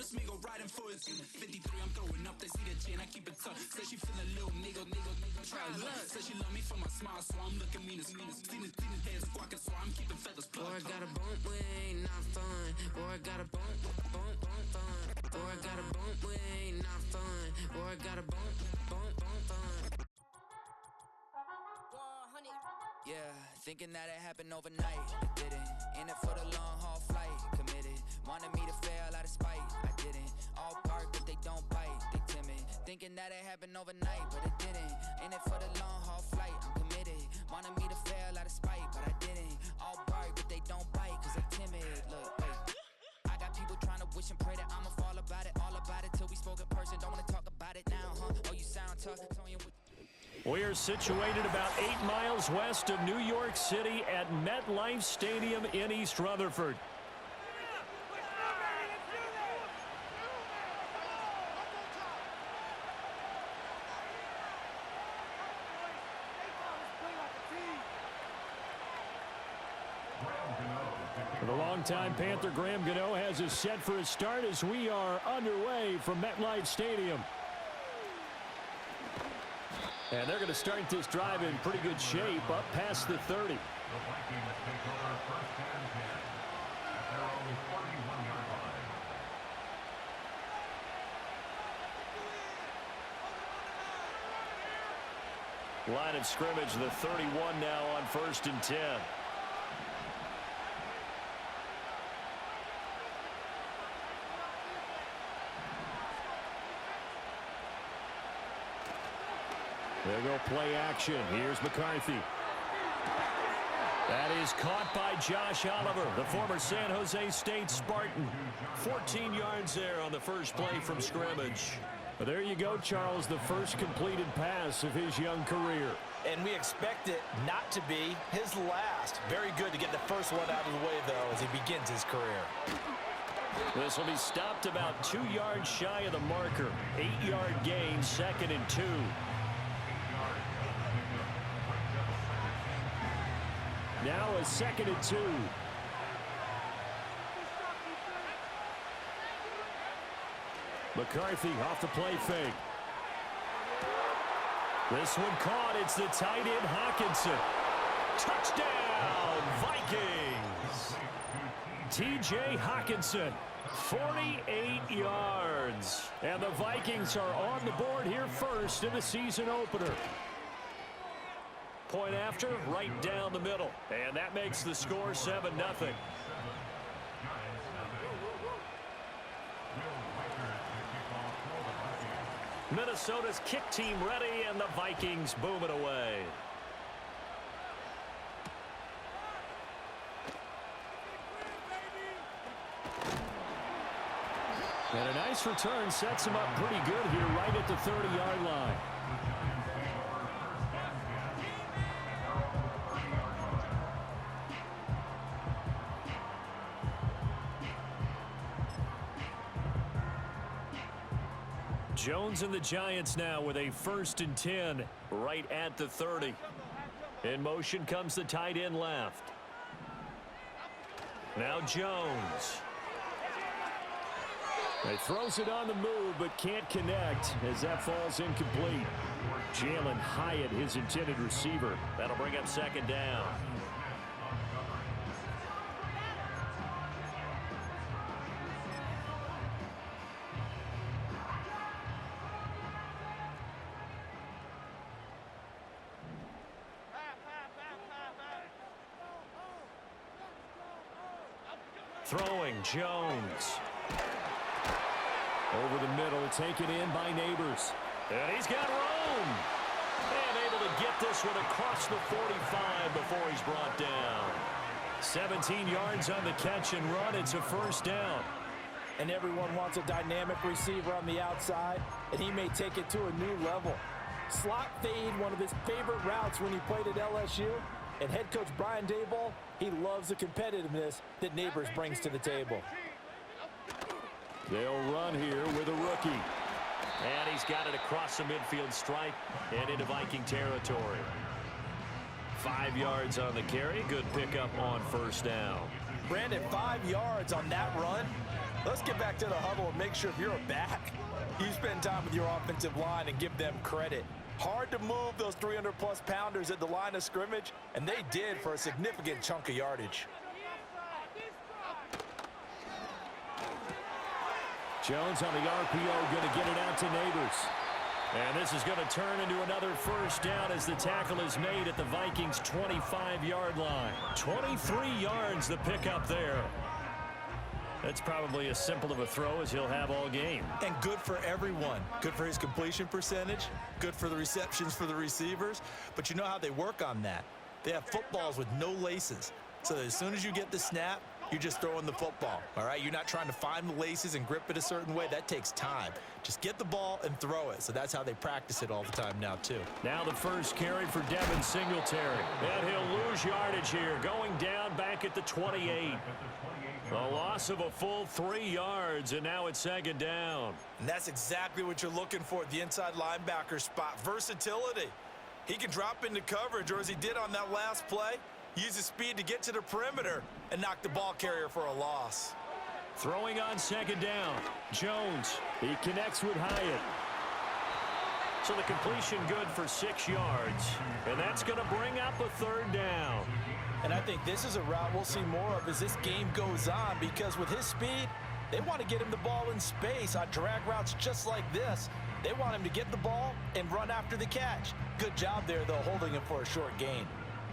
Watch me go riding for it. 53, I'm throwing up. They see the G and I keep it tough. Say she feeling a little nigga. Try look. Say she love me for my smile, so I'm looking mean as mean. Seen the head squawking, so I'm keeping feathers plucked. Or I got a bump with ain't not fun. Or I got a bump fun. Or I got a bump with ain't not fun. Or I got a bump fun. Yeah, thinking that it happened overnight. It didn't. In it for the long haul flight. Committed. Wanted me to fail out of spite. I didn't. All bark, but they don't bite. They timid. Thinking that it happened overnight, but it didn't. In it for the long haul flight. I'm committed. Wanted me to fail out of spite, but I didn't. All bark, but they don't bite, cause they timid. Look, wait. I got people trying to wish and pray that I'ma fall about it. All about it till we spoke in person. Don't wanna talk about it now, huh? Oh, you sound tough. We are situated about 8 miles west of New York City at MetLife Stadium in East Rutherford. The longtime Panther Graham Gano has us set for a start as we are underway from MetLife Stadium. And they're going to start this drive in pretty good shape up past the 30. The Vikings take over first and 10 at their own 41-yard line. Line of scrimmage, the 31 now on 1st and 10. They'll go play action. Here's McCarthy. That is caught by Josh Oliver, the former San Jose State Spartan. 14 yards there on the first play from scrimmage. But there you go, Charles, the first completed pass of his young career. And we expect it not to be his last. Very good to get the first one out of the way, though, as he begins his career. This will be stopped about 2 yards shy of the marker. 8-yard gain, 2nd and 2. Now a 2nd and 2. McCarthy off the play fake. This one caught. It's the tight end Hawkinson. Touchdown, Vikings. T.J. Hawkinson, 48 yards. And the Vikings are on the board here first in the season opener. Point after, right down the middle. And that makes the score 7-0. Minnesota's kick team ready, and the Vikings boom it away. And a nice return sets him up pretty good here right at the 30-yard line. Jones and the Giants now with a 1st and 10 right at the 30. In motion comes the tight end left. Now Jones. He throws it on the move but can't connect as that falls incomplete. Jalen Hyatt, his intended receiver. That'll bring up 2nd down. Throwing Jones. Over the middle, taken in by Neighbors. And he's got room. And able to get this one across the 45 before he's brought down. 17 yards on the catch and run. It's a 1st down. And everyone wants a dynamic receiver on the outside, and he may take it to a new level. Slot fade, one of his favorite routes when he played at LSU. And head coach Brian Daboll, he loves the competitiveness that Neighbors brings to the table. They'll run here with a rookie. And he's got it across the midfield stripe and into Viking territory. 5 yards on the carry. Good pickup on 1st down. Brandon, 5 yards on that run. Let's get back to the huddle and make sure if you're a back, you spend time with your offensive line and give them credit. Hard to move those 300-plus pounders at the line of scrimmage, and they did for a significant chunk of yardage. Jones on the RPO, going to get it out to Neighbors. And this is going to turn into another first down as the tackle is made at the Vikings' 25-yard line. 23 yards the pickup there. That's probably as simple of a throw as he'll have all game. And good for everyone. Good for his completion percentage. Good for the receptions for the receivers. But you know how they work on that. They have footballs with no laces. So as soon as you get the snap, you're just throwing the football, all right? You're not trying to find the laces and grip it a certain way. That takes time. Just get the ball and throw it. So that's how they practice it all the time now, too. Now the first carry for Devin Singletary. And he'll lose yardage here, going down back at the 28. A loss of a full 3 yards, and now it's second down. And that's exactly what you're looking for at the inside linebacker spot. Versatility. He can drop into coverage, or as he did on that last play, use his speed to get to the perimeter and knock the ball carrier for a loss. Throwing on second down, Jones. He connects with Hyatt. So the completion good for 6 yards. And that's going to bring up a third down. And I think this is a route we'll see more of as this game goes on, because with his speed, they want to get him the ball in space on drag routes just like this. They want him to get the ball and run after the catch. Good job there, though, holding him for a short gain.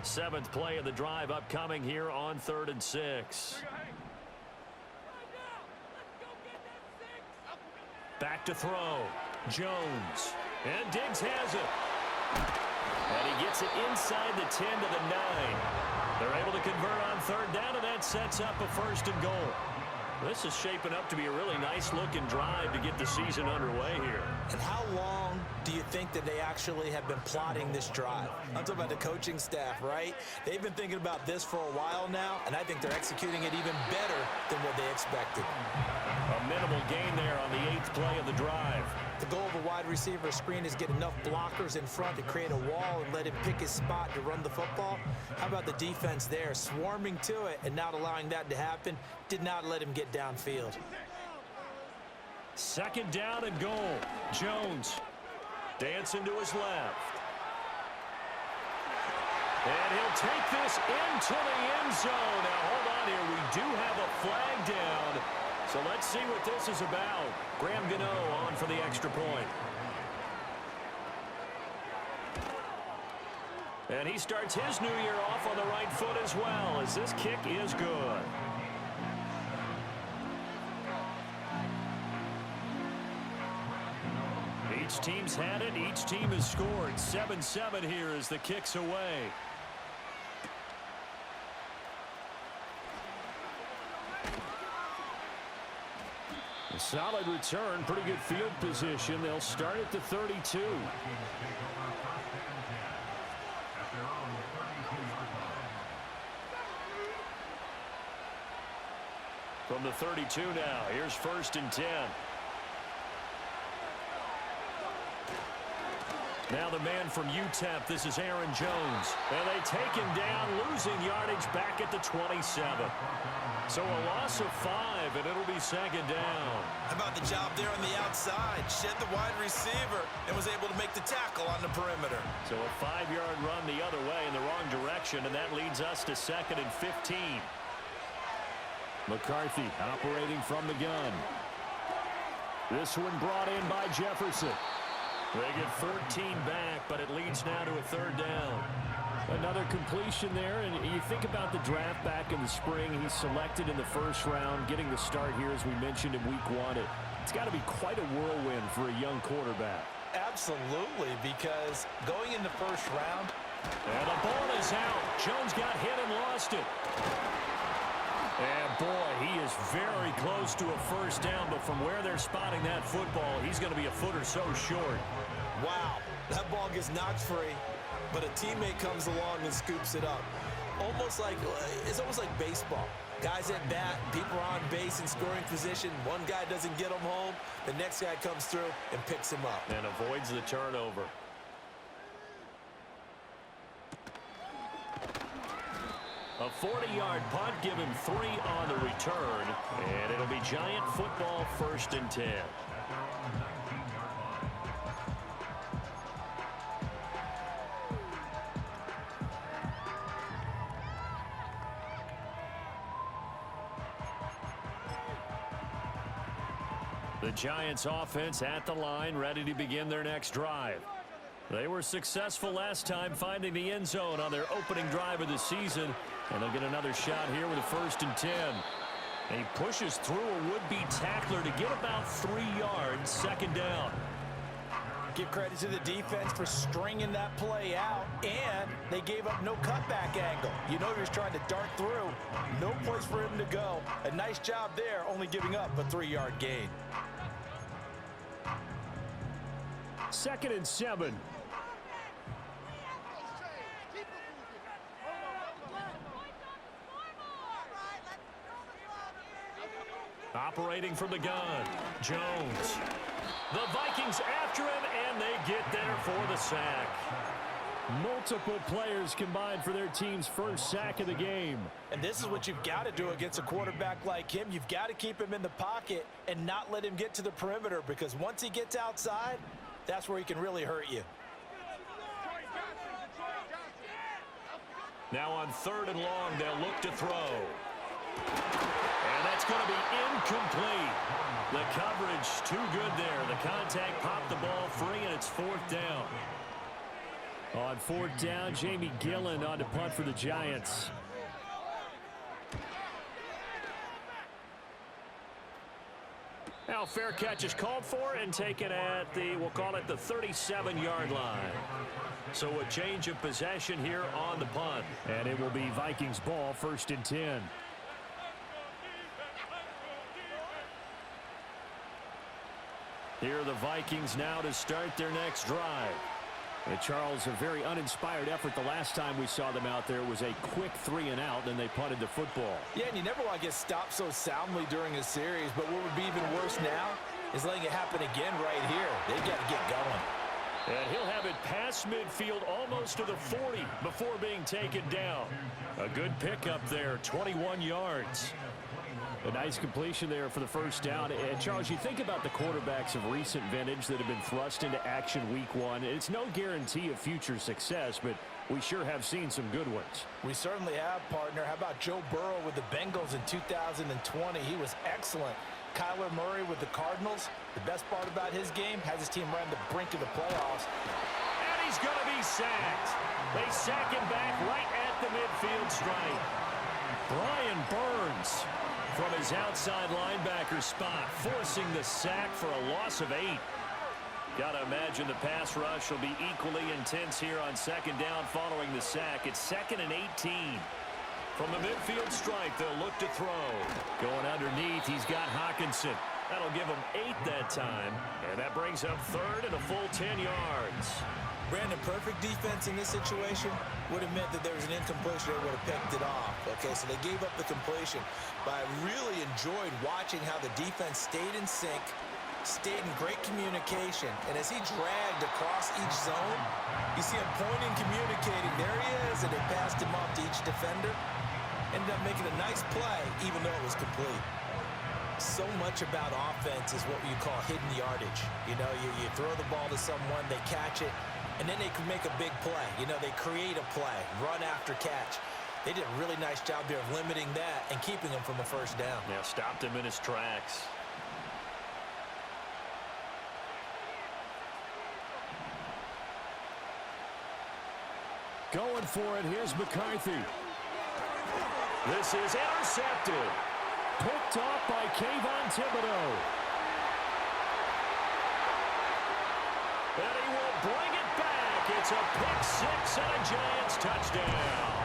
7th play of the drive upcoming here on 3rd and 6. Back to throw. Jones. And Diggs has it. And he gets it inside the 10 to the 9. They're able to convert on 3rd down, and that sets up a 1st and goal. This is shaping up to be a really nice-looking drive to get the season underway here. And how long do you think that they actually have been plotting this drive? I'm talking about the coaching staff, right? They've been thinking about this for a while now, and I think they're executing it even better than what they expected. A minimal gain there on the 8th play of the drive. The goal of a wide receiver screen is get enough blockers in front to create a wall and let him pick his spot to run the football. How about the defense there, swarming to it and not allowing that to happen? Did not let him get downfield. 2nd down and goal. Jones dancing to his left. And he'll take this into the end zone. Now, hold on here. We do have a flag down. So let's see what this is about. Graham Gano on for the extra point. And he starts his new year off on the right foot as well, as this kick is good. Each team's had it. Each team has scored. 7-7 here as the kick's away. A solid return. Pretty good field position. They'll start at the 32. From the 32 now. Here's 1st and 10. Now the man from UTEP, this is Aaron Jones. And they take him down, losing yardage back at the 27. So a loss of 5, and it'll be 2nd down. How about the job there on the outside? Shed the wide receiver and was able to make the tackle on the perimeter. So a 5-yard run the other way in the wrong direction, and that leads us to 2nd and 15. McCarthy operating from the gun. This one brought in by Jefferson. They get 14 back, but it leads now to a 3rd down. Another completion there, and you think about the draft back in the spring. He's selected in the 1st round, getting the start here, as we mentioned, in week 1. It's got to be quite a whirlwind for a young quarterback. Absolutely, because going in the 1st round. And the ball is out. Jones got hit and lost it. And boy, he is very close to a 1st down, but from where they're spotting that football, he's going to be a foot or so short. Wow, that ball gets knocked free, but a teammate comes along and scoops it up. It's almost like baseball. Guys at bat, people are on base in scoring position. One guy doesn't get him home, the next guy comes through and picks him up. And avoids the turnover. A 40-yard punt, give him 3 on the return, and it'll be Giant football 1st and 10. The Giants offense at the line, ready to begin their next drive. They were successful last time finding the end zone on their opening drive of the season, and they'll get another shot here with a 1st and 10. And he pushes through a would-be tackler to get about 3 yards, 2nd down. Give credit to the defense for stringing that play out, and they gave up no cutback angle. You know he was trying to dart through. No place for him to go. A nice job there, only giving up a 3-yard gain. 2nd and 7. Operating from the gun, Jones. The Vikings after him, and they get there for the sack. Multiple players combined for their team's first sack of the game. And this is what you've got to do against a quarterback like him. You've got to keep him in the pocket and not let him get to the perimeter, because once he gets outside, that's where he can really hurt you. Now on 3rd and long, they'll look to throw. And that's going to be incomplete. The coverage too good there. The contact popped the ball free, and it's 4th down. On 4th down, Jamie Gillen on to punt for the Giants. Now fair catch is called for and taken at the, we'll call it the 37-yard line. So a change of possession here on the punt. And it will be Vikings ball, 1st and 10. Here are the Vikings now to start their next drive. And Charles, a very uninspired effort the last time we saw them out there. It was a quick 3 and out, then they punted the football. Yeah, and you never want to get stopped so soundly during a series, but what would be even worse now is letting it happen again right here. They got to get going. And he'll have it past midfield almost to the 40 before being taken down. A good pickup there, 21 yards. A nice completion there for the 1st down. And Charles, you think about the quarterbacks of recent vintage that have been thrust into action week 1. It's no guarantee of future success, but we sure have seen some good ones. We certainly have, partner. How about Joe Burrow with the Bengals in 2020? He was excellent. Kyler Murray with the Cardinals. The best part about his game, has his team around the brink of the playoffs. And he's going to be sacked. They sack him back right at the midfield stripe. Brian Burns from his outside linebacker spot, forcing the sack for a loss of 8. Got to imagine the pass rush will be equally intense here on 2nd down following the sack. It's 2nd and 18. From the midfield stripe, they'll look to throw. Going underneath, he's got Hawkinson. That'll give him 8 that time. And that brings up 3rd and a full 10 yards. Brandon, perfect defense in this situation would have meant that there was an incompletion. They would have picked it off. Okay, so they gave up the completion. But I really enjoyed watching how the defense stayed in sync, stayed in great communication. And as he dragged across each zone, you see him pointing, communicating. There he is, and they passed him off to each defender. Ended up making a nice play, even though it was complete. So much about offense is what you call hidden yardage. You know, you throw the ball to someone, they catch it, and then they can make a big play. You know, they create a play, run after catch. They did a really nice job there of limiting that and keeping him from the 1st down. Yeah, stopped him in his tracks. Going for it, here's McCarthy. This is intercepted. Picked off by Kayvon Thibodeau. And he will bring it back. It's a pick 6 and a Giants touchdown.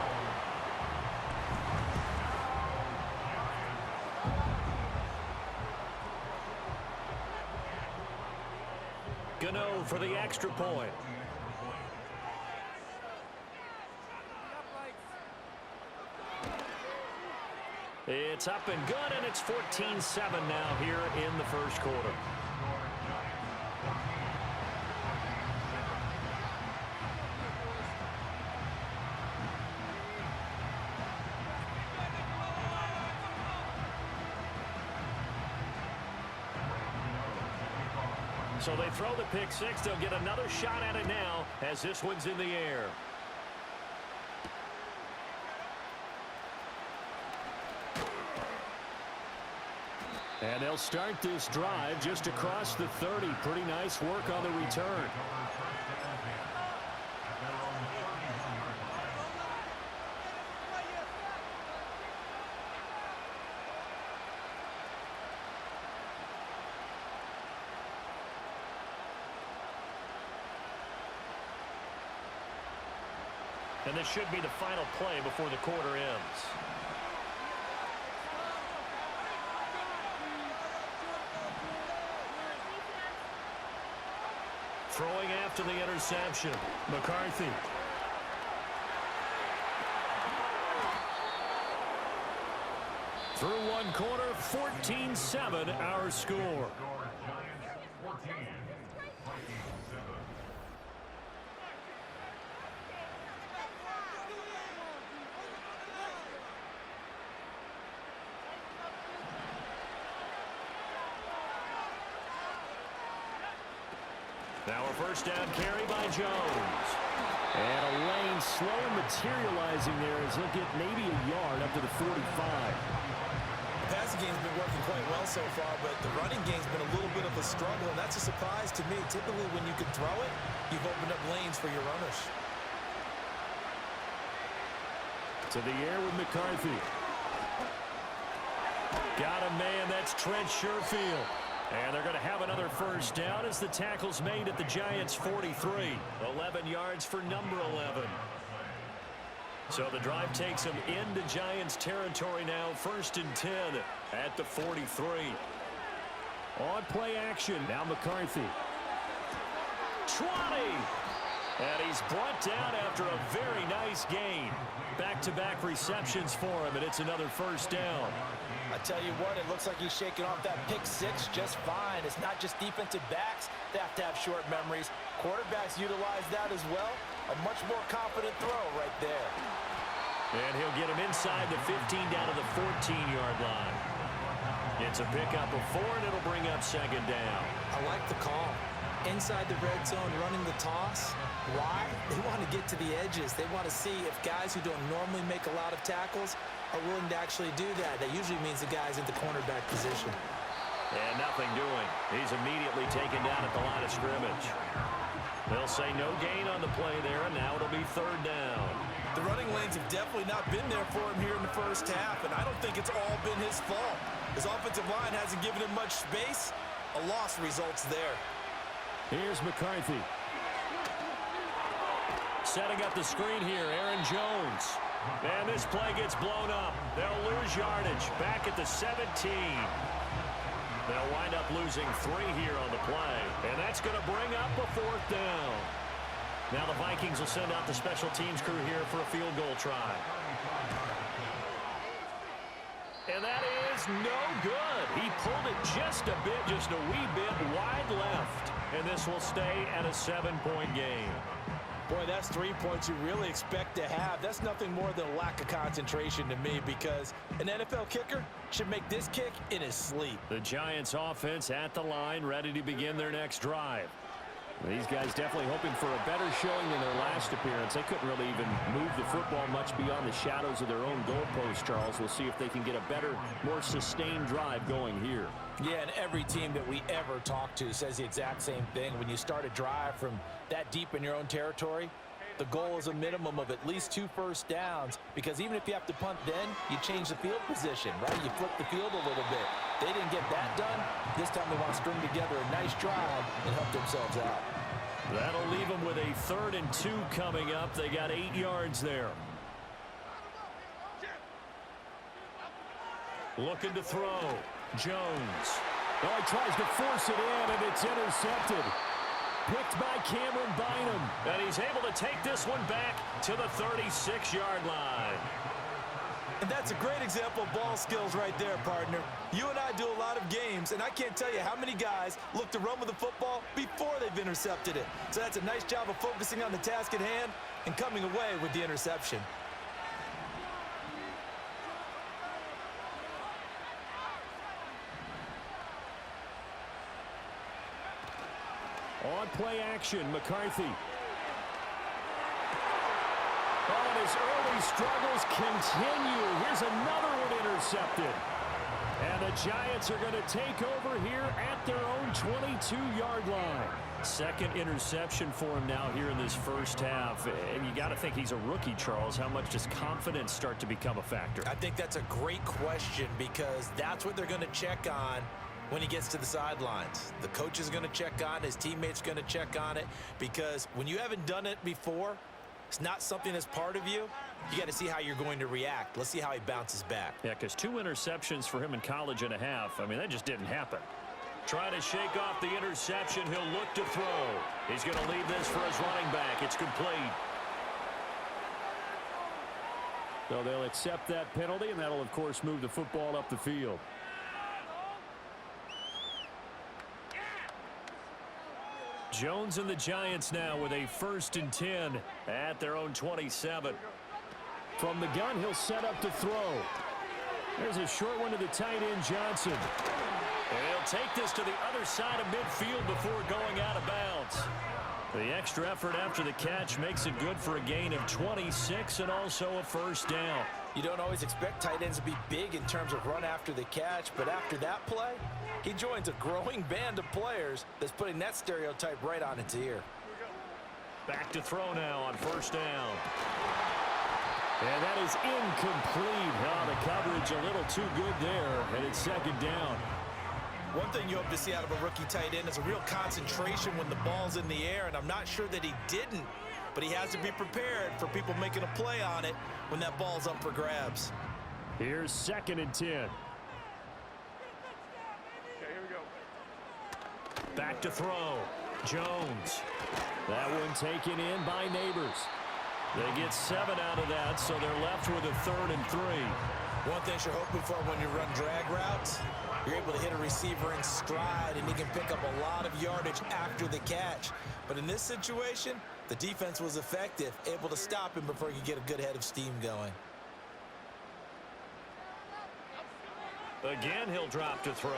Gano for the extra point. It's up and good, and it's 14-7 now here in the 1st quarter. So they throw the pick six. They'll get another shot at it now as this one's in the air. And they'll start this drive just across the 30. Pretty nice work on the return. And this should be the final play before the quarter ends. Throwing after the interception, McCarthy. Through one quarter, 14-7 our score. Now a first down carry by Jones. And a lane slow materializing there as he'll get maybe a yard up to the 45. The passing game's been working quite well so far, but the running game's been a little bit of a struggle, and that's a surprise to me. Typically, when you can throw it, you've opened up lanes for your runners. To the air with McCarthy. Got a man, that's Trent Sherfield. And they're going to have another first down as the tackle's made at the Giants' 43. 11 yards for number 11. So the drive takes them into Giants territory now. 1st and 10 at the 43. On play action. Now McCarthy. 20. And he's brought down after a very nice gain. Back-to-back receptions for him, and it's another first down. I tell you what, it looks like he's shaking off that pick six just fine. It's not just defensive backs that have to have short memories. Quarterbacks utilize that as well. A much more confident throw right there. And he'll get him inside the 15 down to the 14-yard line. It's a pickup of 4, and it'll bring up 2nd down. I like the call. Inside the red zone, running the toss. Why? They want to get to the edges. They want to see if guys who don't normally make a lot of tackles are willing to actually do that. That usually means the guy's in the cornerback position. And nothing doing. He's immediately taken down at the line of scrimmage. They'll say no gain on the play there, and now it'll be 3rd down. The running lanes have definitely not been there for him here in the first half, and I don't think it's all been his fault. His offensive line hasn't given him much space. A loss results there. Here's McCarthy. Setting up the screen here, Aaron Jones. And this play gets blown up. They'll lose yardage back at the 17. They'll wind up losing 3 here on the play. And that's going to bring up a 4th down. Now the Vikings will send out the special teams crew here for a field goal try. And that is no good. He pulled it just a bit, just a wee bit wide left. And this will stay at a 7-point game. Boy, that's 3 points you really expect to have. That's nothing more than a lack of concentration to me, because an NFL kicker should make this kick in his sleep. The Giants offense at the line, ready to begin their next drive. These guys definitely hoping for a better showing than their last appearance. They couldn't really even move the football much beyond the shadows of their own goalpost, Charles. We'll see if they can get a better, more sustained drive going here. Yeah, and every team that we ever talk to says the exact same thing. When you start a drive from that deep in your own territory, the goal is a minimum of at least 2 first downs, because even if you have to punt then, you change the field position, right? You flip the field a little bit. They didn't get that done. This time they want to string together a nice drive and help themselves out. That'll leave them with a 3rd and 2 coming up. They got 8 yards there. Looking to throw. Jones. Oh, he tries to force it in, and it's intercepted. Picked by Cameron Bynum. And he's able to take this one back to the 36-yard line. And that's a great example of ball skills right there, partner. You and I do a lot of games, and I can't tell you how many guys look to run with the football before they've intercepted it. So that's a nice job of focusing on the task at hand and coming away with the interception. On play action, McCarthy. Oh, and his early struggles continue. Here's another one intercepted. And the Giants are going to take over here at their own 22-yard line. Second interception for him now here in this first half. And you got to think he's a rookie, Charles. How much does confidence start to become a factor? I think that's a great question because that's what they're going to check on when he gets to the sidelines. The coach is going to check on it. His teammates going to check on it because when you haven't done it before, it's not something that's part of you. You got to see how you're going to react. Let's see how he bounces back. Yeah, because 2 interceptions for him in college and a half. I mean, that just didn't happen. Trying to shake off the interception. He'll look to throw. He's going to leave this for his running back. It's complete. So they'll accept that penalty, and that'll, of course, move the football up the field. Jones and the Giants now with a 1st and 10 at their own 27. From the gun, he'll set up to throw. There's a short one to the tight end, Johnson. And he'll take this to the other side of midfield before going out of bounds. The extra effort after the catch makes it good for a gain of 26 and also a 1st down. You don't always expect tight ends to be big in terms of run after the catch, but after that play, he joins a growing band of players that's putting that stereotype right on its ear. Back to throw now on 1st down. And that is incomplete. Oh, the coverage a little too good there, and it's 2nd down. One thing you hope to see out of a rookie tight end is a real concentration when the ball's in the air, and I'm not sure that he didn't, but he has to be prepared for people making a play on it when that ball's up for grabs. Here's 2nd and 10. Okay, here we go. Back to throw. Jones. That one taken in by Neighbors. They get 7 out of that, so they're left with a 3rd and 3. One thing you're hoping for when you run drag routes, you're able to hit a receiver in stride, and he can pick up a lot of yardage after the catch. But in this situation, the defense was effective, able to stop him before he could get a good head of steam going. Again, he'll drop to throw.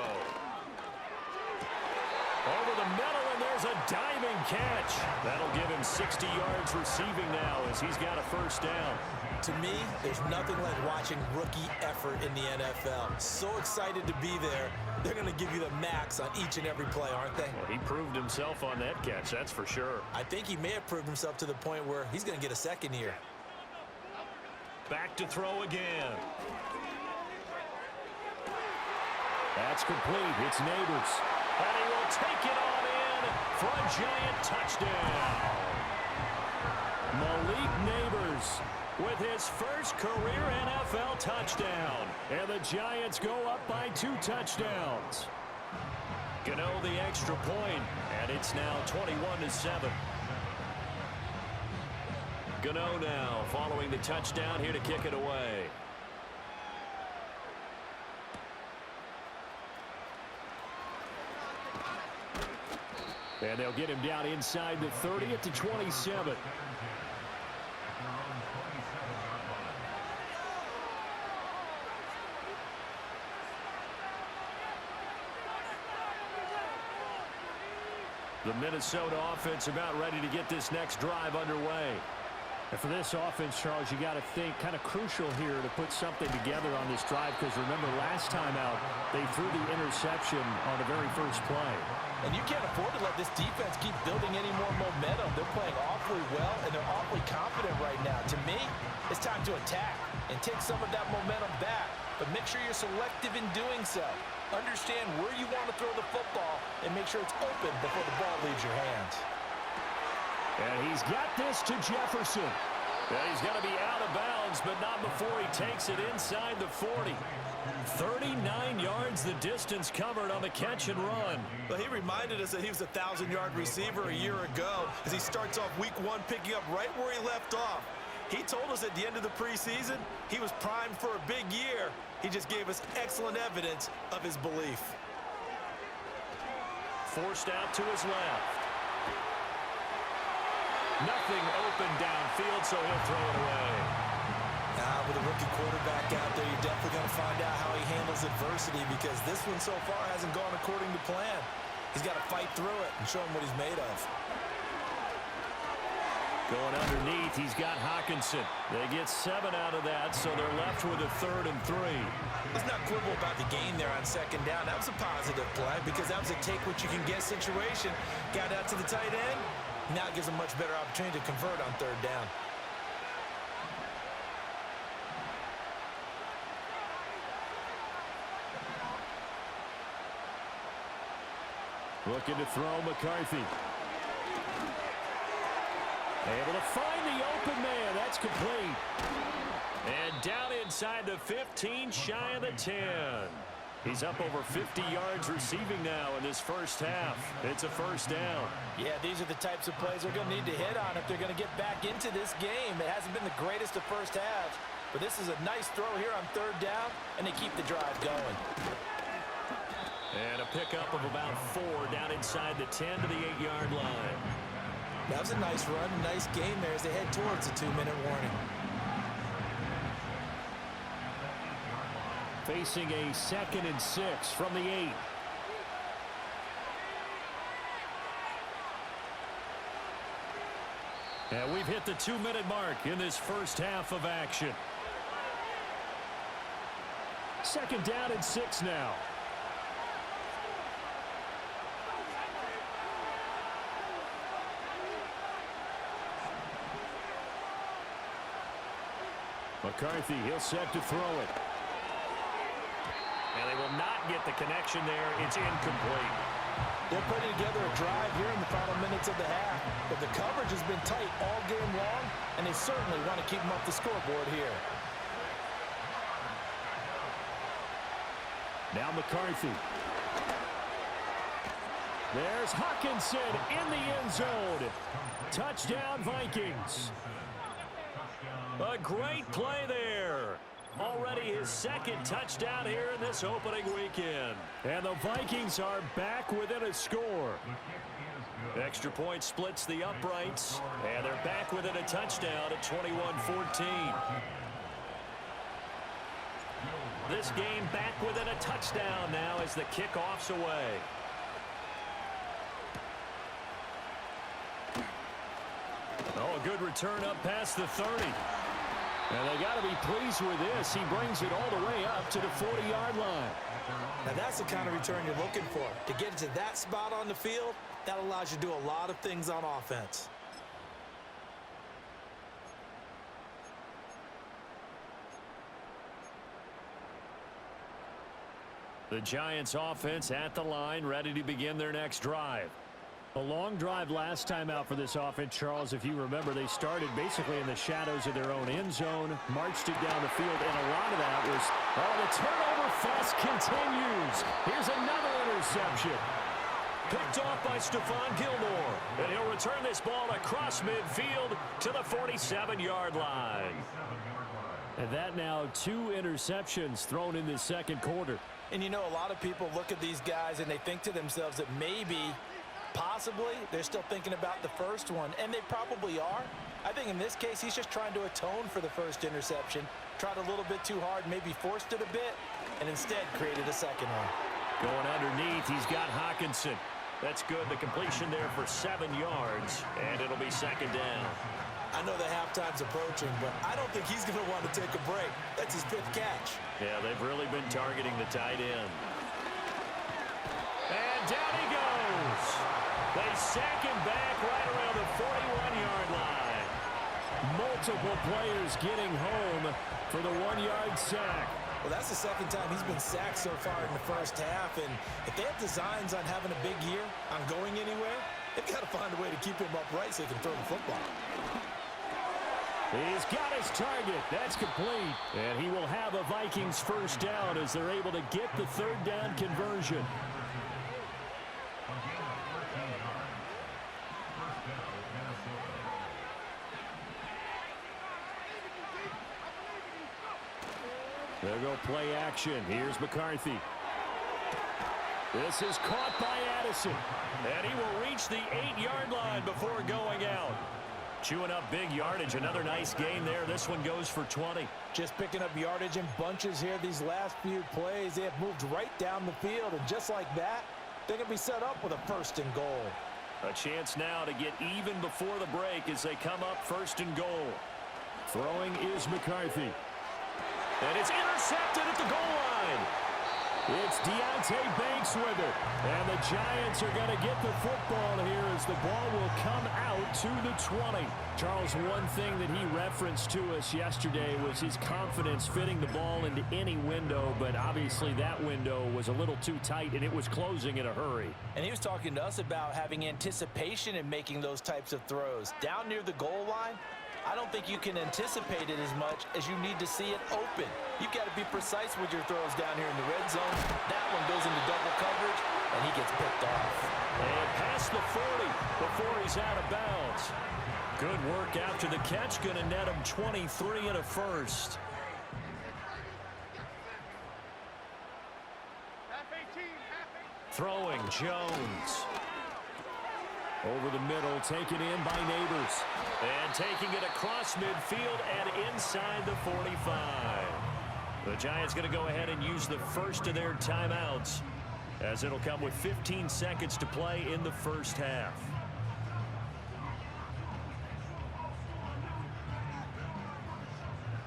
Over the middle, and there's a diving catch. That'll give him 60 yards receiving now as he's got a 1st down. To me, there's nothing like watching rookie effort in the NFL. So excited to be there. They're going to give you the max on each and every play, aren't they? Well, he proved himself on that catch, that's for sure. I think he may have proved himself to the point where he's going to get a 2nd here. Back to throw again. That's complete. It's Neighbors. And he will take it on in for a Giant touchdown. Malik Neighbors with his first career NFL touchdown. And the Giants go up by 2 touchdowns. Gano the extra point, and it's now 21-7. Gano now following the touchdown here to kick it away. And they'll get him down inside the 30 at the 27. The Minnesota offense about ready to get this next drive underway. And for this offense, Charles, you got to think kind of crucial here to put something together on this drive, because remember last time out they threw the interception on the very first play. And you can't afford to let this defense keep building any more momentum. They're playing awfully well, and they're awfully confident right now. To me, it's time to attack and take some of that momentum back. But make sure you're selective in doing so. Understand where you want to throw the football and make sure it's open before the ball leaves your hands. And he's got this to Jefferson. Yeah, he's going to be out of bounds, but not before he takes it inside the 40. 39 yards the distance covered on the catch and run. Well, he reminded us that he was a 1,000-yard receiver a year ago as he starts off week 1 picking up right where he left off. He told us at the end of the preseason he was primed for a big year. He just gave us excellent evidence of his belief. Forced out to his left. Nothing open downfield, so he'll throw it away. Now, with a rookie quarterback out there, you're definitely going to find out how he handles adversity, because this one so far hasn't gone according to plan. He's got to fight through it and show him what he's made of. Going underneath, he's got Hawkinson. They get 7 out of that, so they're left with a 3rd and 3. Let's not quibble about the gain there on 2nd down. That was a positive play because that was a take-what-you-can-get situation. Got out to the tight end. Now it gives him a much better opportunity to convert on 3rd down. Looking to throw McCarthy. Able to find the open man. That's complete. And down inside the 15, shy of the 10. He's up over 50 yards receiving now in this first half. It's a 1st down. Yeah, these are the types of plays they're going to need to hit on if they're going to get back into this game. It hasn't been the greatest of first halves, but this is a nice throw here on 3rd down, and they keep the drive going. And a pickup of about 4 down inside the 10 to the 8-yard line. That was a nice run, a nice game there as they head towards the 2-minute warning. Facing a 2nd and 6 from the 8. And we've hit the 2-minute mark in this first half of action. 2nd down and 6 now. McCarthy, he'll set to throw it. And they will not get the connection there. It's incomplete. They're putting together a drive here in the final minutes of the half, but the coverage has been tight all game long, and they certainly want to keep them up the scoreboard here. Now McCarthy. There's Hawkinson in the end zone. Touchdown, Vikings. A great play there. Already his 2nd touchdown here in this opening weekend. And the Vikings are back within a score. Extra point splits the uprights, and they're back within a touchdown at 21-14. This game back within a touchdown now as the kickoff's away. Oh, a good return up past the 30. And they got to be pleased with this. He brings it all the way up to the 40-yard line. Now that's the kind of return you're looking for. To get to that spot on the field, that allows you to do a lot of things on offense. The Giants offense at the line, ready to begin their next drive. A long drive last time out for this offense, Charles. If you remember, they started basically in the shadows of their own end zone, marched it down the field, and a lot of that was, the turnover fest continues. Here's another interception. Picked off by Stephon Gilmore, and he'll return this ball across midfield to the 47-yard line. And that now 2 interceptions thrown in this 2nd quarter. And you know, a lot of people look at these guys and they think to themselves that maybe, possibly, they're still thinking about the first one, and they probably are. I think in this case, he's just trying to atone for the first interception, tried a little bit too hard, maybe forced it a bit, and instead created a 2nd one. Going underneath, he's got Hawkinson. That's good. The completion there for 7 yards, and it'll be 2nd down. I know the halftime's approaching, but I don't think he's going to want to take a break. That's his 5th catch. Yeah, they've really been targeting the tight end. And down he goes. They sack him back right around the 41-yard line. Multiple players getting home for the 1-yard sack. Well, that's the 2nd time he's been sacked so far in the first half, and if they have designs on having a big year, on going anywhere, they've got to find a way to keep him upright so he can throw the football. He's got his target. That's complete. And he will have a Vikings 1st down as they're able to get the 3rd down conversion. They'll go play action. Here's McCarthy. This is caught by Addison. And he will reach the 8-yard line before going out. Chewing up big yardage. Another nice gain there. This one goes for 20. Just picking up yardage in bunches here these last few plays. They have moved right down the field, and just like that, they can be set up with a 1st and goal. A chance now to get even before the break as they come up 1st and goal. Throwing is McCarthy. And it's intercepted at the goal line. It's Deontay Banks with it. And the Giants are going to get the football here as the ball will come out to the 20. Charles, one thing that he referenced to us yesterday was his confidence fitting the ball into any window, but obviously that window was a little too tight and it was closing in a hurry. And he was talking to us about having anticipation in making those types of throws. Down near the goal line, I don't think you can anticipate it as much as you need to see it open. You've got to be precise with your throws down here in the red zone. That one goes into double coverage, and he gets picked off. And past the 40 before he's out of bounds. Good work after the catch. Going to net him 23 and a 1st. Throwing Jones. Over the middle, taken in by Neighbors. And taking it across midfield and inside the 45. The Giants going to go ahead and use the first of their timeouts, as it'll come with 15 seconds to play in the 1st half.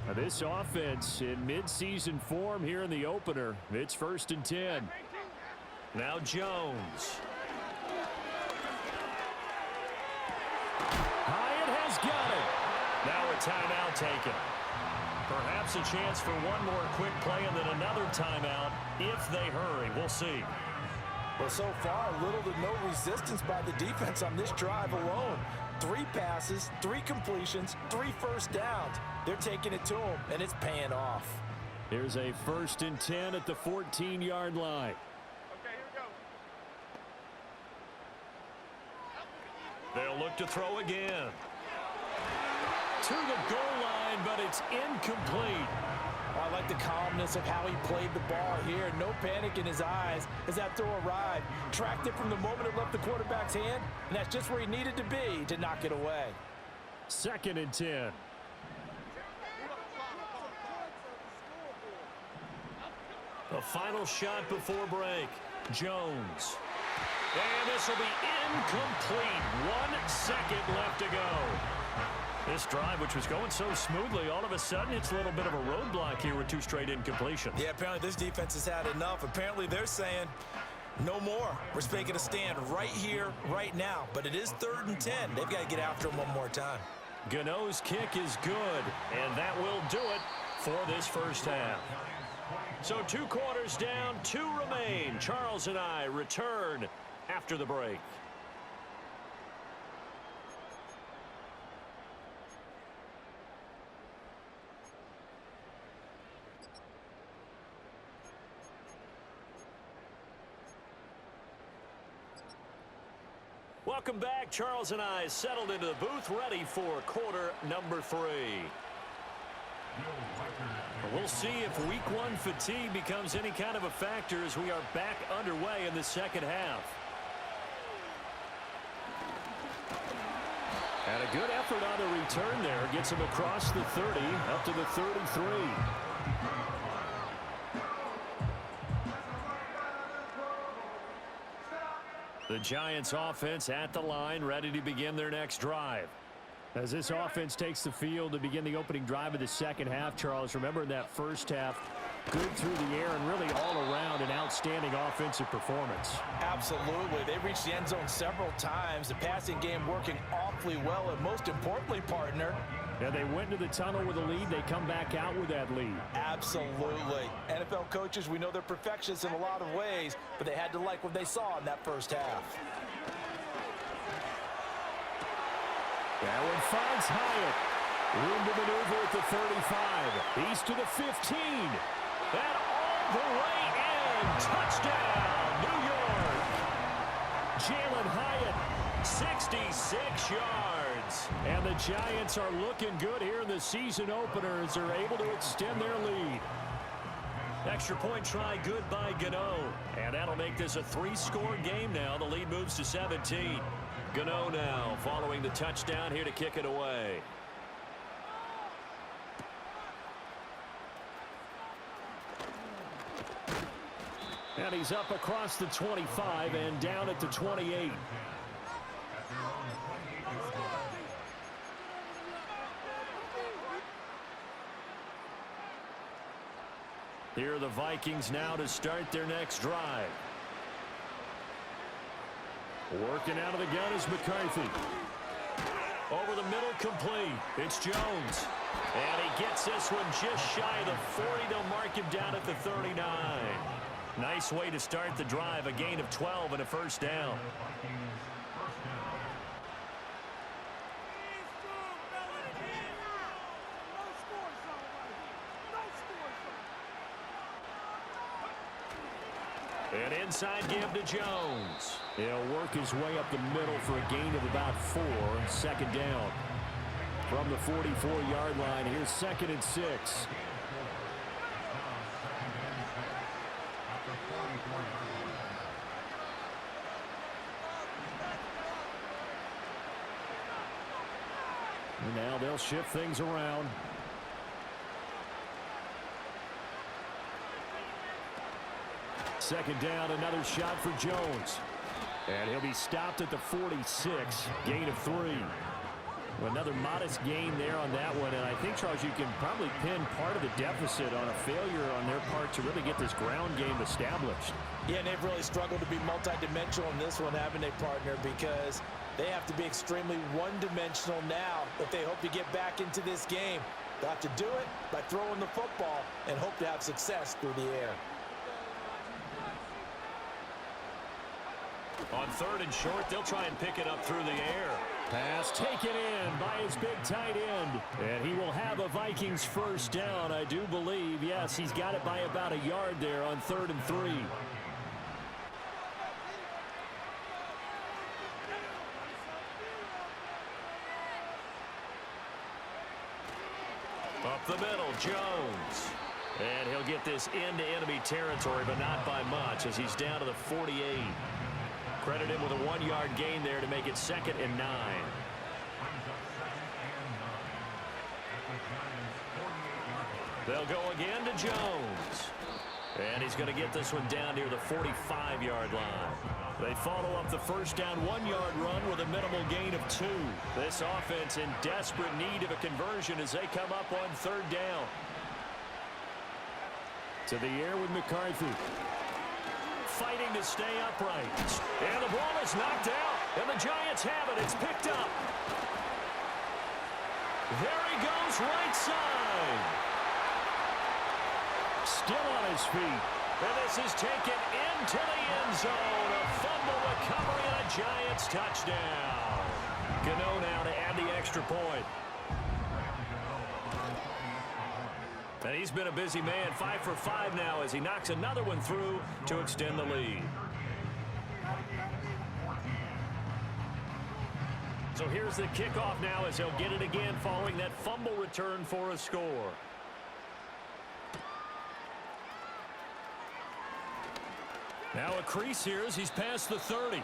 Now this offense in midseason form here in the opener. It's 1st and 10. Now Jones. Hyatt has got it. Now a timeout taken. Perhaps a chance for one more quick play and then another timeout if they hurry. We'll see. Well, so far, little to no resistance by the defense on this drive alone. 3 passes, 3 completions, 3 first downs. They're taking it to him, and it's paying off. Here's a 1st and 10 at the 14-yard line. They'll look to throw again. To the goal line, but it's incomplete. I like the calmness of how he played the ball here. No panic in his eyes as that throw arrived. Tracked it from the moment it left the quarterback's hand, and that's just where he needed to be to knock it away. 2nd and 10. The final shot before break. Jones. And this will be incomplete. 1 second left to go. This drive, which was going so smoothly, all of a sudden it's a little bit of a roadblock here with 2 straight incompletions. Yeah, apparently this defense has had enough. Apparently they're saying no more. We're making a stand right here, right now. But it is 3rd and 10. They've got to get after him one more time. Gano's kick is good, and that will do it for this 1st half. So 2 quarters down, 2 remain. Charles and I return after the break. Welcome back. Charles and I settled into the booth, ready for quarter number 3. We'll see if week 1 fatigue becomes any kind of a factor as we are back underway in the 2nd half. And a good effort on the return there. Gets him across the 30, up to the 33. The Giants offense at the line, ready to begin their next drive. As this offense takes the field to begin the opening drive of the 2nd half, Charles, remember in that 1st half, good through the air and really all around an outstanding offensive performance. Absolutely. They reached the end zone several times. The passing game working awfully well, and most importantly, partner, yeah, they went to the tunnel with a lead. They come back out with that lead. Absolutely. NFL coaches, we know they're perfectionists in a lot of ways, but they had to like what they saw in that 1st half. That one finds Hyatt. Room to maneuver at the 35. He's to the 15. And all the way in. Touchdown, New York. Jalen Hyatt, 66 yards. And the Giants are looking good here in the season opener as they're able to extend their lead. Extra point try good by Gano. And that'll make this a 3-score game now. The lead moves to 17. Gano now following the touchdown here to kick it away. And he's up across the 25 and down at the 28. Here are the Vikings now to start their next drive. Working out of the gun is McCarthy. Over the middle, complete. It's Jones. And he gets this one just shy of the 40. They'll mark him down at the 39. Nice way to start the drive. A gain of 12 and a first down. An inside give to Jones. He'll work his way up the middle for a gain of about 4. Second down. From the 44-yard line, here's 2nd and 6. And now they'll shift things around. Second down, another shot for Jones. And he'll be stopped at the 46, gain of 3. Another modest gain there on that one, and I think, Charles, you can probably pin part of the deficit on a failure on their part to really get this ground game established. Yeah, and they've really struggled to be multidimensional in this one, haven't they, partner? Because they have to be extremely one-dimensional now if they hope to get back into this game. They'll have to do it by throwing the football and hope to have success through the air. On 3rd and short, they'll try and pick it up through the air. Pass taken in by his big tight end. And he will have a Vikings first down, I do believe. Yes, he's got it by about a yard there on 3rd and 3. Up the middle, Jones. And he'll get this into enemy territory, but not by much as he's down to the 48. Credit him with a 1-yard gain there to make it 2nd and 9. They'll go again to Jones. And he's going to get this one down near the 45-yard line. They follow up the first down 1-yard run with a minimal gain of 2. This offense in desperate need of a conversion as they come up on 3rd down. To the air with McCarthy. Fighting to stay upright. And the ball is knocked out. And the Giants have it. It's picked up. There he goes, right side. Still on his feet. And this is taken into the end zone. A fumble recovery and a Giants touchdown. Gano now to add the extra point. And he's been a busy man, 5 for 5 now as he knocks another one through to extend the lead. So here's the kickoff now as he'll get it again following that fumble return for a score. Now a crease here as he's past the 30.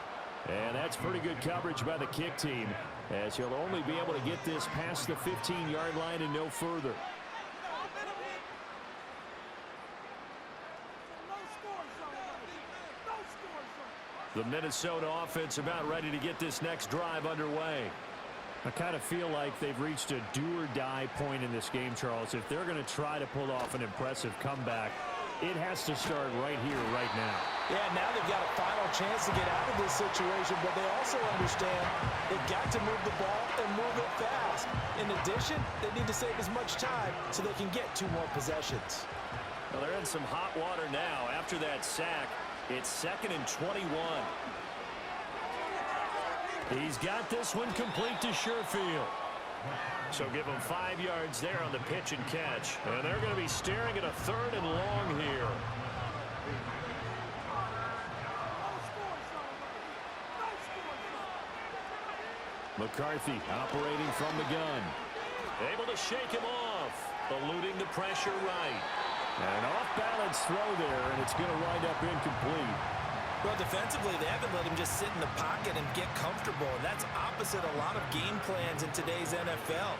And that's pretty good coverage by the kick team as he'll only be able to get this past the 15-yard line and no further. The Minnesota offense about ready to get this next drive underway. I kind of feel like they've reached a do-or-die point in this game, Charles. If they're going to try to pull off an impressive comeback, it has to start right here, right now. Yeah, now they've got a final chance to get out of this situation, but they also understand they've got to move the ball and move it fast. In addition, they need to save as much time so they can get 2 more possessions. Well, they're in some hot water now after that sack. It's 2nd and 21. He's got this one complete to Sherfield. So give him 5 yards there on the pitch and catch. And they're going to be staring at a 3rd and long here. McCarthy operating from the gun. Able to shake him off. Eluding the pressure right. And an off-balance throw there, and it's going to wind up incomplete. Well, defensively, they haven't let him just sit in the pocket and get comfortable, and that's opposite a lot of game plans in today's NFL.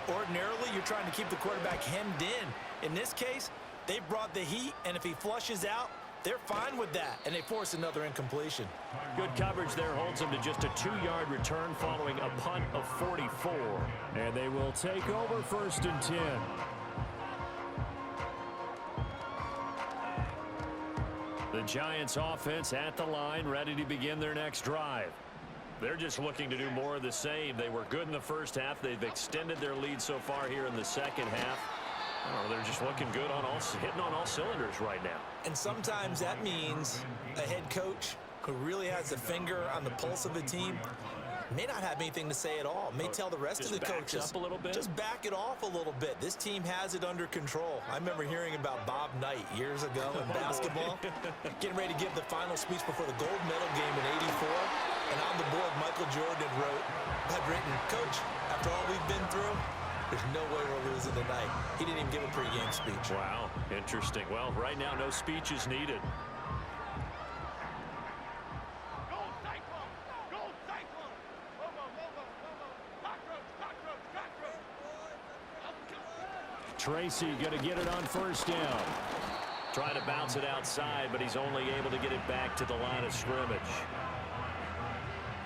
Ordinarily, you're trying to keep the quarterback hemmed in. In this case, they've brought the heat, and if he flushes out, They're fine with that, and they force another incompletion. Good coverage there holds them to just a 2-yard return following a punt of 44. And they will take over 1st and 10. The Giants offense at the line, ready to begin their next drive. They're just looking to do more of the same. They were good in the first half. They've extended their lead so far here in the second half. Oh, they're just looking good hitting on all cylinders right now. And sometimes that means a head coach who really has a finger on the pulse of the team may not have anything to say at all. May tell the rest of the coaches, up a little bit. Just back it off a little bit. This team has it under control. I remember hearing about Bob Knight years ago in basketball, getting ready to give the final speech before the gold medal game in '84. And on the board, Michael Jordan had written, "Coach, after all we've been through, there's no way we're losing tonight." He didn't even give a pregame speech. Wow, interesting. Well, right now, no speech is needed. Tracy going to get it on 1st down. Trying to bounce it outside, but he's only able to get it back to the line of scrimmage.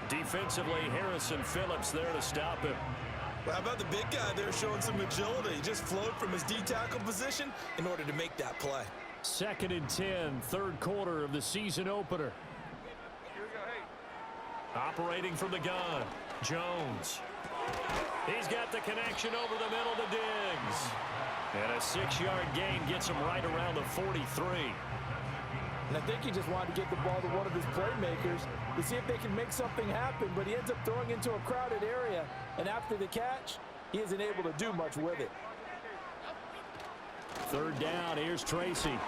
Defensively, Harrison Phillips there to stop him. Well, how about the big guy there showing some agility? He just flowed from his D-tackle position in order to make that play. 2nd and 10, 3rd quarter of the season opener. Operating from the gun, Jones. He's got the connection over the middle to Diggs. And a 6-yard gain gets him right around the 43. And I think he just wanted to get the ball to one of his playmakers to see if they can make something happen, but he ends up throwing into a crowded area, and after the catch, he isn't able to do much with it. 3rd down, here's Tracy.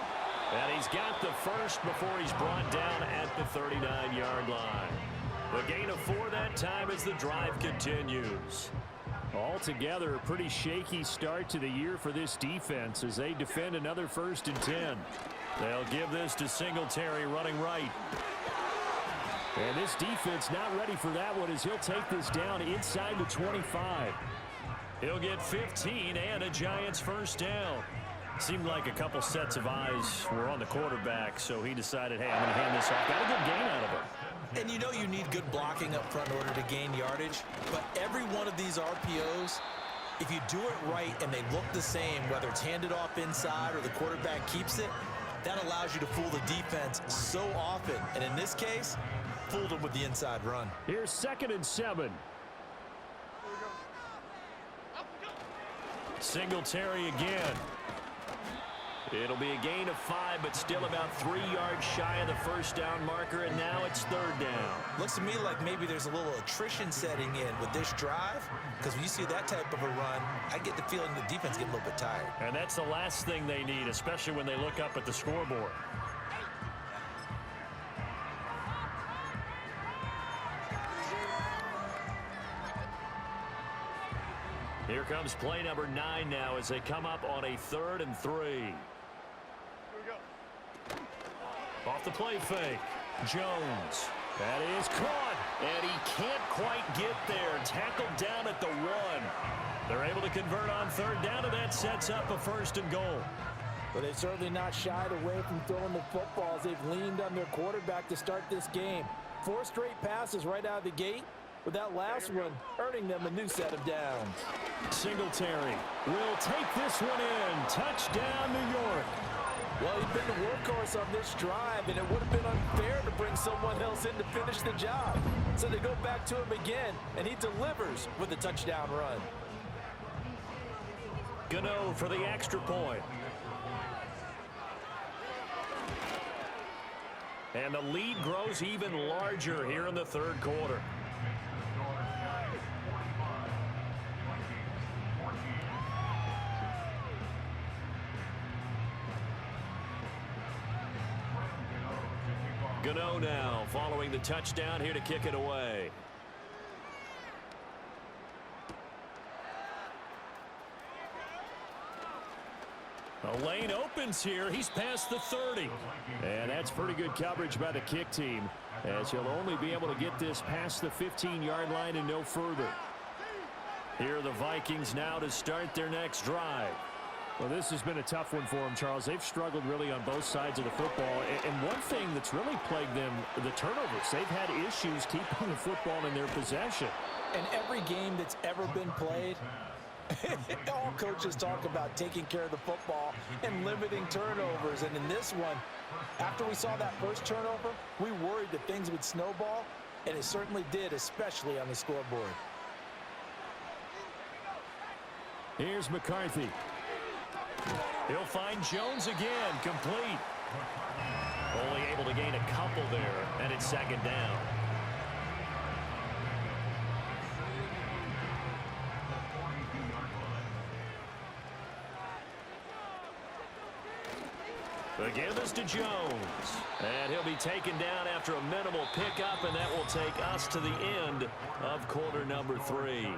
And he's got the first before he's brought down at the 39-yard line. The gain of 4 that time as the drive continues. Altogether, a pretty shaky start to the year for this defense as they defend another 1st and 10. They'll give this to Singletary running right. And this defense not ready for that one as he'll take this down inside the 25. He'll get 15 and a Giants 1st down. Seemed like a couple sets of eyes were on the quarterback, so he decided, hey, I'm going to hand this off. Got a good gain out of it. And you know you need good blocking up front in order to gain yardage, but every one of these RPOs, if you do it right and they look the same, whether it's handed off inside or the quarterback keeps it, that allows you to fool the defense so often. And in this case, fooled them with the inside run. Here's 2nd and 7. Singletary again. It'll be a gain of 5, but still about 3 yards shy of the 1st down marker, and now it's 3rd down. Looks to me like maybe there's a little attrition setting in with this drive, because when you see that type of a run, I get the feeling the defense getting a little bit tired. And that's the last thing they need, especially when they look up at the scoreboard. Here comes play number 9 now as they come up on a 3rd and 3. Off the play fake, Jones. That is caught, and he can't quite get there. Tackled down at the 1. They're able to convert on 3rd down, and that sets up a 1st and goal. But they've certainly not shied away from throwing the footballs. They've leaned on their quarterback to start this game. 4 straight passes right out of the gate, with that last one earning them a new set of downs. Singletary will take this one in. Touchdown, New York. Well, he'd been the workhorse on this drive, and it would have been unfair to bring someone else in to finish the job. So they go back to him again, and he delivers with a touchdown run. Gano for the extra point. And the lead grows even larger here in the 3rd quarter. Gano now following the touchdown here to kick it away. The lane opens here. He's past the 30. And that's pretty good coverage by the kick team, as he'll only be able to get this past the 15-yard line and no further. Here are the Vikings now to start their next drive. Well, this has been a tough one for them, Charles. They've struggled really on both sides of the football. And one thing that's really plagued them, the turnovers. They've had issues keeping the football in their possession. And every game that's ever been played, all coaches talk about taking care of the football and limiting turnovers. And in this one, after we saw that first turnover, we worried that things would snowball, and it certainly did, especially on the scoreboard. Here's McCarthy. He'll find Jones again, complete. Only able to gain a couple there, and it's second down. The give is to Jones. And he'll be taken down after a minimal pickup, and that will take us to the end of quarter number 3.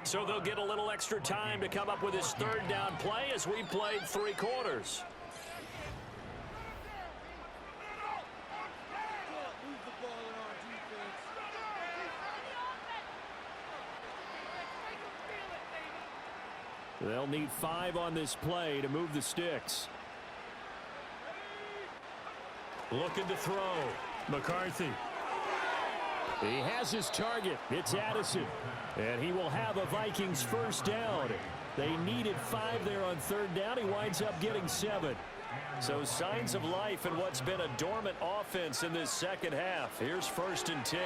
So they'll get a little extra time to come up with his third down play as we played 3 quarters. They'll need 5 on this play to move the sticks. Looking to throw. McCarthy. He has his target. It's Addison. And he will have a Vikings first down. They needed 5 there on third down. He winds up getting 7. So signs of life in what's been a dormant offense in this second half. Here's 1st and 10.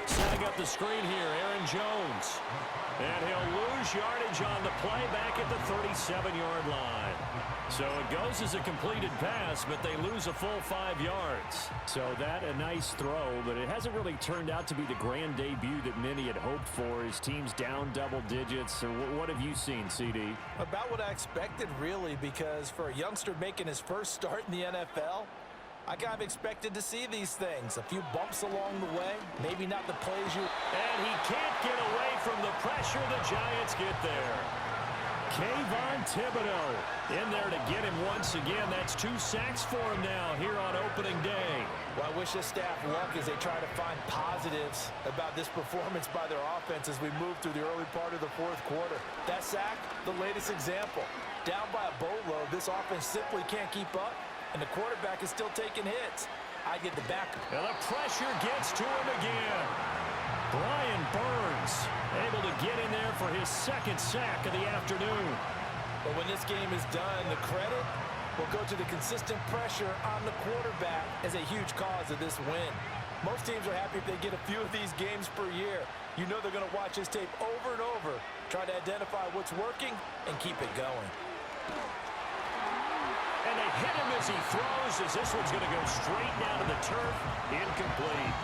Setting up the screen here, Aaron Jones. And he'll lose yardage on the play back at the 37-yard line. So it goes as a completed pass, but they lose a full 5 yards. So that a nice throw, but it hasn't really turned out to be the grand debut that many had hoped for. His team's down double digits. So what have you seen, CD? About what I expected, really, because for a youngster making his first start in the NFL, I kind of expected to see these things. A few bumps along the way, maybe not the plays you... And he can't get away from the pressure. The Giants get there. Kayvon Thibodeau in there to get him once again. That's 2 sacks for him now here on opening day. Well, I wish this staff luck as they try to find positives about this performance by their offense as we move through the early part of the 4th quarter. That sack, the latest example. Down by a boatload, this offense simply can't keep up, and the quarterback is still taking hits. I get the back. And the pressure gets to him again. Brian Burns able to get in there for his 2nd sack of the afternoon. But when this game is done, the credit will go to the consistent pressure on the quarterback as a huge cause of this win. Most teams are happy if they get a few of these games per year. You know they're going to watch this tape over and over, try to identify what's working, and keep it going. And they hit him as he throws, as this one's going to go straight down to the turf. Incomplete.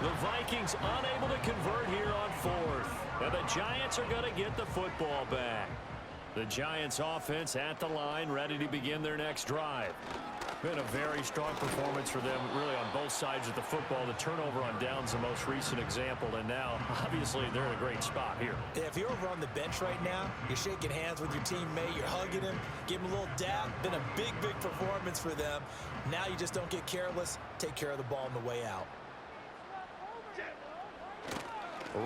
The Vikings unable to convert here on 4th. And the Giants are going to get the football back. The Giants offense at the line, ready to begin their next drive. Been a very strong performance for them, really, on both sides of the football. The turnover on downs, the most recent example, and now, obviously, they're in a great spot here. Yeah, if you're over on the bench right now, you're shaking hands with your teammate, you're hugging him, give him a little dab. Been a big, big performance for them. Now you just don't get careless. Take care of the ball on the way out.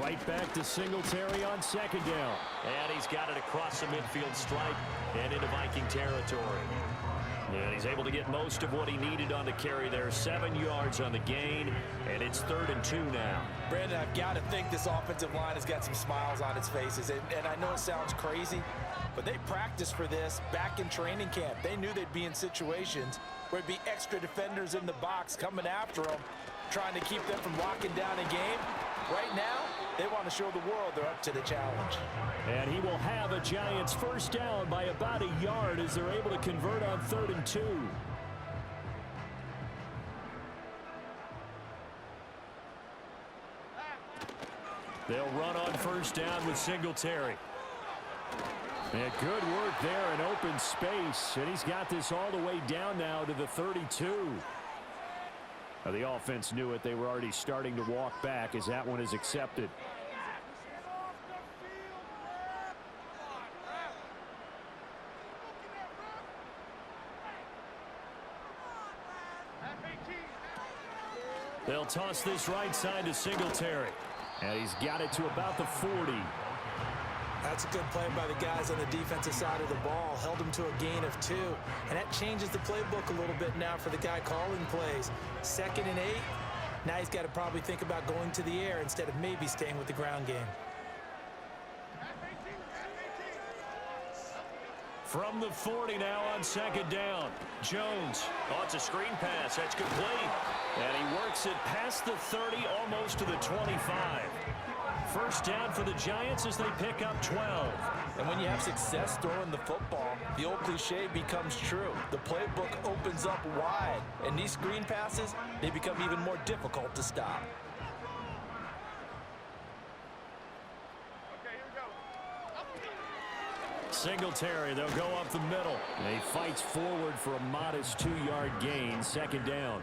Right back to Singletary on 2nd down. And he's got it across the midfield stripe and into Viking territory. And he's able to get most of what he needed on the carry there. 7 yards on the gain, and it's 3rd and 2 now. Brandon, I've got to think this offensive line has got some smiles on its faces. And I know it sounds crazy, but they practiced for this back in training camp. They knew they'd be in situations where there'd be extra defenders in the box coming after them, trying to keep them from locking down a game. Right now, they want to show the world they're up to the challenge. And he will have a Giants first down by about a yard as they're able to convert on 3rd and 2. They'll run on first down with Singletary. And good work there in open space. And he's got this all the way down now to the 32. Now, the offense knew it. They were already starting to walk back as that one is accepted. They'll toss this right side to Singletary. And he's got it to about the 40. That's a good play by the guys on the defensive side of the ball. Held them to a gain of 2. And that changes the playbook a little bit now for the guy calling plays. 2nd and 8. Now he's got to probably think about going to the air instead of maybe staying with the ground game. From the 40 now on 2nd down. Jones. Oh, it's a screen pass. That's complete. And he works it past the 30, almost to the 25. First down for the Giants as they pick up 12. And when you have success throwing the football, the old cliche becomes true. The playbook opens up wide. And these screen passes, they become even more difficult to stop. Singletary, they'll go up the middle. And he fights forward for a modest 2-yard gain, 2nd down.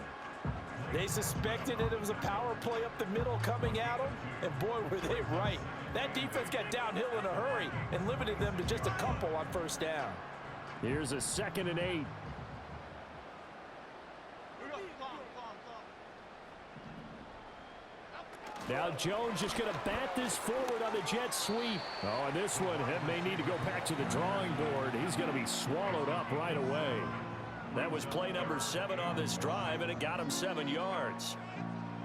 They suspected that it was a power play up the middle coming at them, and boy, were they right. That defense got downhill in a hurry and limited them to just a couple on 1st down. Here's a 2nd and 8. Now Jones just going to bat this forward on the jet sweep. Oh, and this one may need to go back to the drawing board. He's going to be swallowed up right away. That was play number 7 on this drive, and it got him 7 yards.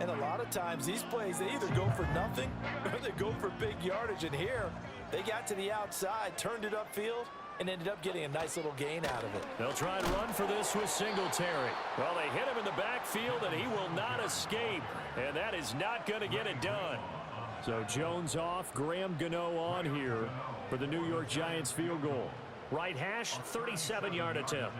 And a lot of times these plays, they either go for nothing or they go for big yardage. And here, they got to the outside, turned it upfield, and ended up getting a nice little gain out of it. They'll try and run for this with Singletary. Well, they hit him in the backfield, and he will not escape. And that is not going to get it done. So Jones off, Graham Gano on here for the New York Giants field goal. Right hash, 37-yard attempt.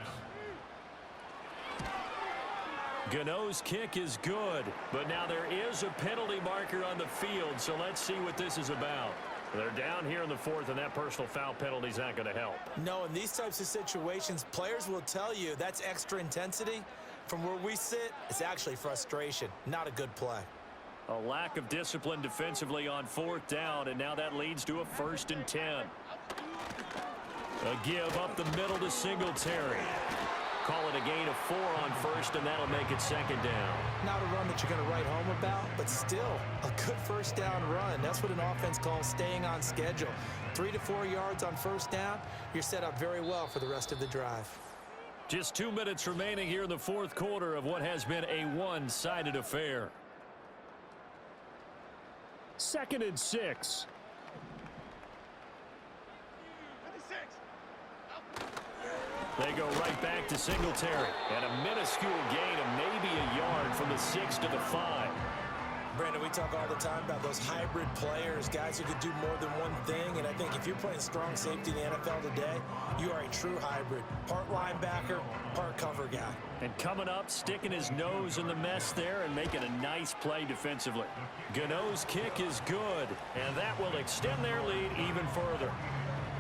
Gano's kick is good, but now there is a penalty marker on the field, so let's see what this is about. They're down here in the 4th, and that personal foul penalty is not going to help. No, in these types of situations, players will tell you that's extra intensity. From where we sit, it's actually frustration, not a good play. A lack of discipline defensively on 4th down, and now that leads to a 1st and 10. A give up the middle to Singletary. Call it a gain of 4 on 1st, and that'll make it 2nd down. Not a run that you're going to write home about, but still a good 1st down run. That's what an offense calls staying on schedule. 3 to 4 yards on 1st down, you're set up very well for the rest of the drive. Just 2 minutes remaining here in the 4th quarter of what has been a one-sided affair. 2nd and 6. They go right back to Singletary. And a minuscule gain of maybe a yard from the 6 to the 5. Brandon, we talk all the time about those hybrid players, guys who can do more than one thing. And I think if you're playing strong safety in the NFL today, you are a true hybrid. Part linebacker, part cover guy. And coming up, sticking his nose in the mess there and making a nice play defensively. Gano's kick is good, and that will extend their lead even further.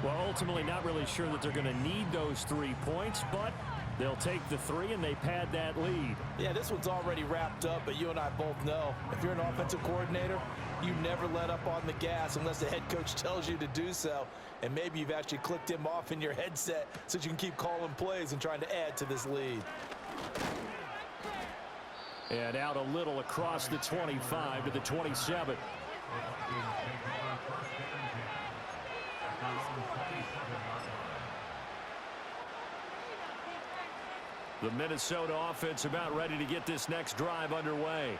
Well, ultimately not really sure that they're going to need those 3 points, but they'll take the 3 and they pad that lead. Yeah, this one's already wrapped up, but you and I both know if you're an offensive coordinator, you never let up on the gas unless the head coach tells you to do so. And maybe you've actually clicked him off in your headset so you can keep calling plays and trying to add to this lead. And out a little across the 25 to the 27. The Minnesota offense about ready to get this next drive underway.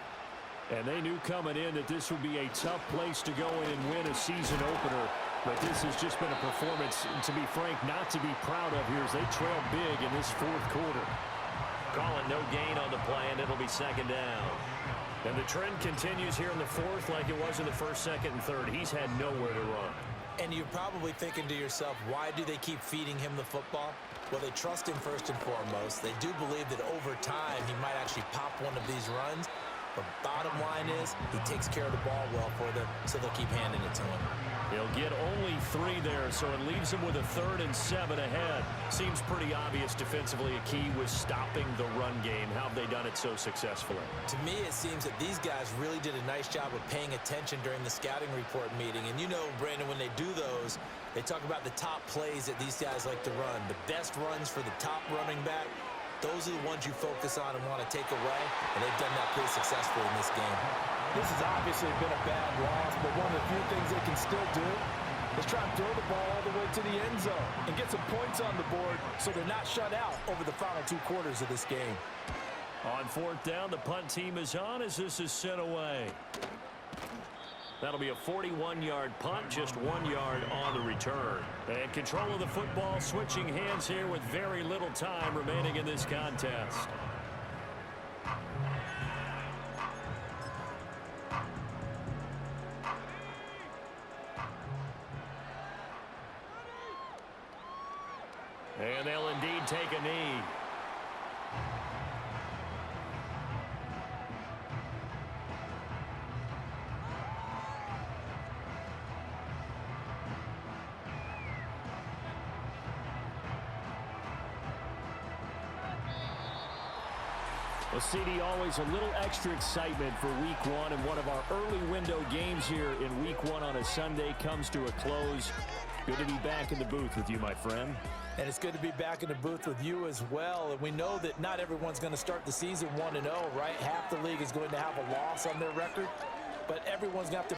And they knew coming in that this would be a tough place to go in and win a season opener. But this has just been a performance, to be frank, not to be proud of here as they trail big in this 4th quarter. Calling no gain on the play, and it'll be 2nd down. And the trend continues here in the 4th like it was in the 1st, 2nd, and 3rd. He's had nowhere to run. And you're probably thinking to yourself, why do they keep feeding him the football? Well, they trust him first and foremost. They do believe that over time he might actually pop one of these runs. But bottom line is he takes care of the ball well for them, so they'll keep handing it to him. He'll get only 3 there, so it leaves him with a 3rd and 7 ahead. Seems pretty obvious defensively a key was stopping the run game. How have they done it so successfully? To me, it seems that these guys really did a nice job of paying attention during the scouting report meeting. And you know, Brandon, when they do those, they talk about the top plays that these guys like to run. The best runs for the top running back, those are the ones you focus on and want to take away. And they've done that pretty successfully in this game. This has obviously been a bad loss, but one of the few things they can still do is try and throw the ball all the way to the end zone and get some points on the board so they're not shut out over the final 2 quarters of this game. On 4th down, the punt team is on as this is sent away. That'll be a 41-yard punt, just 1 yard on the return. And control of the football switching hands here with very little time remaining in this contest. And they'll indeed take a knee. Well, CD, always a little extra excitement for Week 1, and one of our early window games here in Week 1 on a Sunday comes to a close. Good to be back in the booth with you, my friend. And it's good to be back in the booth with you as well. And we know that not everyone's going to start the season 1-0, right? Half the league is going to have a loss on their record, but everyone's going to have to